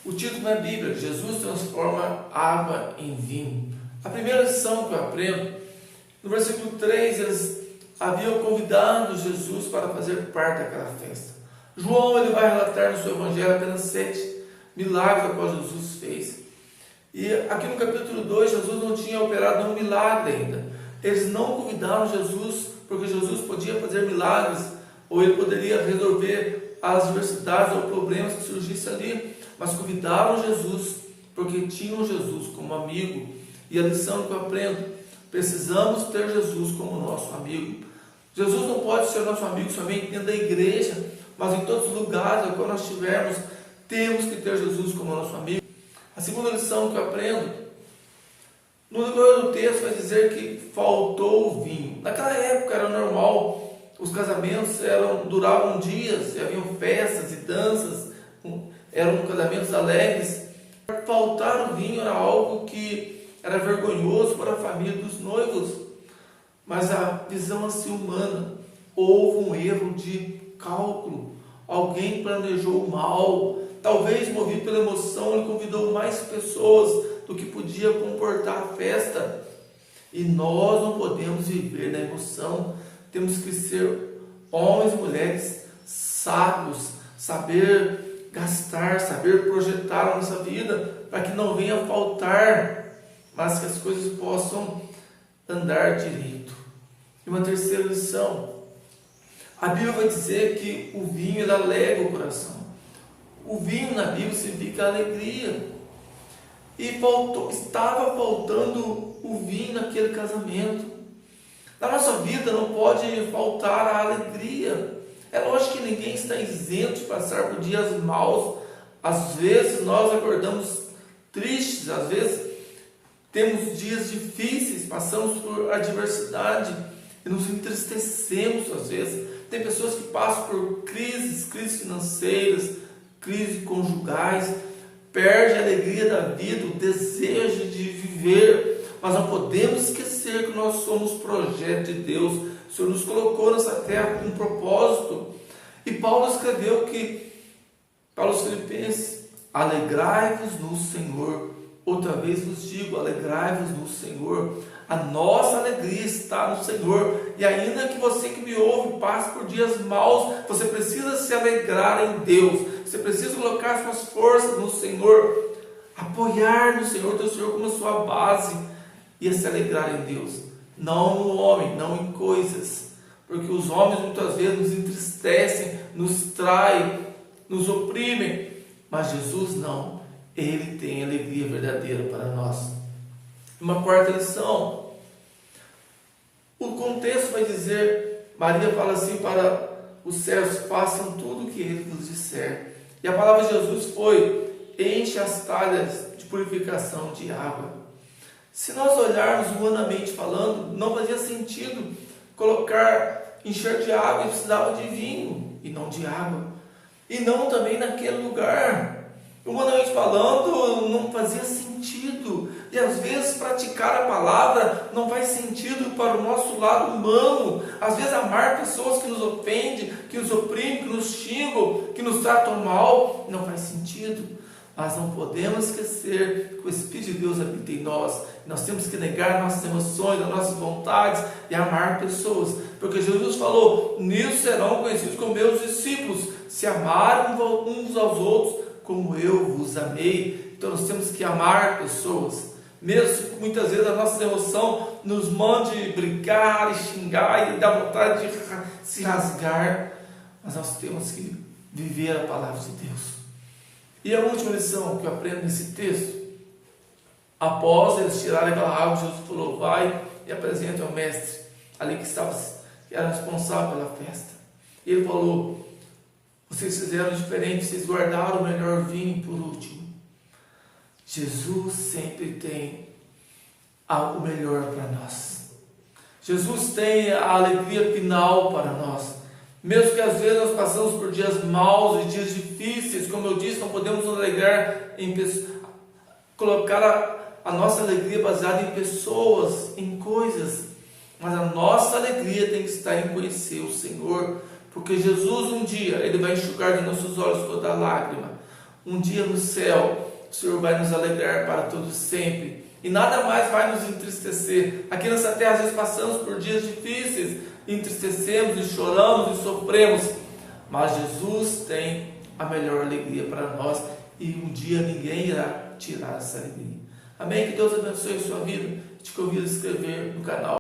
O título da Bíblia: Jesus transforma água em vinho. A primeira lição que eu aprendo, no versículo 3, eles haviam convidado Jesus para fazer parte daquela festa. João ele vai relatar no seu evangelho apenas 7 milagres que Jesus fez. E aqui no capítulo 2, Jesus não tinha operado nenhum milagre ainda. Eles não convidaram Jesus porque Jesus podia fazer milagres, ou ele poderia resolver as adversidades ou problemas que surgissem ali, mas convidaram Jesus porque tinham Jesus como amigo. E a lição que eu aprendo: precisamos ter Jesus como nosso amigo. Jesus não pode ser nosso amigo somente dentro da igreja, mas em todos os lugares, quando nós estivermos, temos que ter Jesus como nosso amigo. A segunda lição que eu aprendo, no decorrer do texto, vai dizer que faltou o vinho. Naquela época era normal, os casamentos duravam dias, haviam festas e danças, eram casamentos alegres. Faltar o vinho era algo que era vergonhoso para a família dos noivos, mas a visão assim humana, houve um erro de cálculo, alguém planejou mal, talvez movido pela emoção, ele convidou mais pessoas do que podia comportar a festa. E nós não podemos viver na emoção, temos que ser homens e mulheres sábios, saber gastar, saber projetar a nossa vida, para que não venha faltar, mas que as coisas possam andar direito. E uma terceira lição, a Bíblia vai dizer que o vinho ele alegra o coração. O vinho na Bíblia significa alegria. E estava faltando o vinho naquele casamento. Na nossa vida não pode faltar a alegria. É lógico que ninguém está isento de passar por dias maus. Às vezes nós acordamos tristes, às vezes temos dias difíceis, passamos por adversidade e nos entristecemos às vezes. Tem pessoas que passam por crises financeiras, crises conjugais, perde a alegria da vida, o desejo de viver, mas não podemos esquecer que nós somos projeto de Deus. O Senhor nos colocou nessa terra com um propósito, e Paulo escreveu que, para os Filipenses: alegrai-vos no Senhor. Outra vez vos digo, alegrai-vos no Senhor. A nossa alegria está no Senhor. E ainda que você que me ouve passe por dias maus, você precisa se alegrar em Deus. Você precisa colocar suas forças no Senhor, apoiar no Senhor, ter o Senhor como sua base, e se alegrar em Deus, não no homem, não em coisas, porque os homens muitas vezes nos entristecem, nos traem, nos oprimem, mas Jesus não. Ele tem alegria verdadeira para nós. Uma quarta lição, o contexto vai dizer, Maria fala assim para os servos: façam tudo o que ele vos disser. E a palavra de Jesus foi: enche as talhas de purificação de água. Se nós olharmos humanamente falando, não fazia sentido encher de água, e precisava de vinho e não de água, e não também naquele lugar. Humanamente falando, não fazia sentido. E às vezes praticar a palavra não faz sentido para o nosso lado humano. Às vezes amar pessoas que nos ofendem, que nos oprimem, que nos xingam, que nos tratam mal, não faz sentido. Mas não podemos esquecer que o Espírito de Deus habita em nós. Nós temos que negar nossas emoções, as nossas vontades e amar pessoas. Porque Jesus falou: nisso serão conhecidos como meus discípulos, se amarem uns aos outros como eu vos amei. Então nós temos que amar pessoas, mesmo que muitas vezes a nossa emoção nos mande brigar e xingar e dar vontade de se rasgar, mas nós temos que viver a palavra de Deus. E a última lição que eu aprendo nesse texto, após eles tirarem aquela água, Jesus falou: vai e apresenta ao mestre, ali que era responsável pela festa. E ele falou: vocês fizeram diferente, vocês guardaram o melhor vinho por último. Jesus sempre tem o melhor para nós. Jesus tem a alegria final para nós. Mesmo que às vezes nós passamos por dias maus e dias difíceis, como eu disse, não podemos nos alegrar colocar a nossa alegria baseada em pessoas, em coisas, mas a nossa alegria tem que estar em conhecer o Senhor, porque Jesus um dia, Ele vai enxugar de nossos olhos toda lágrima. Um dia no céu, o Senhor vai nos alegrar para todos sempre. E nada mais vai nos entristecer. Aqui nessa terra, às vezes passamos por dias difíceis, entristecemos e choramos e sofremos. Mas Jesus tem a melhor alegria para nós. E um dia ninguém irá tirar essa alegria. Amém? Que Deus abençoe a sua vida. Te convido a se inscrever no canal.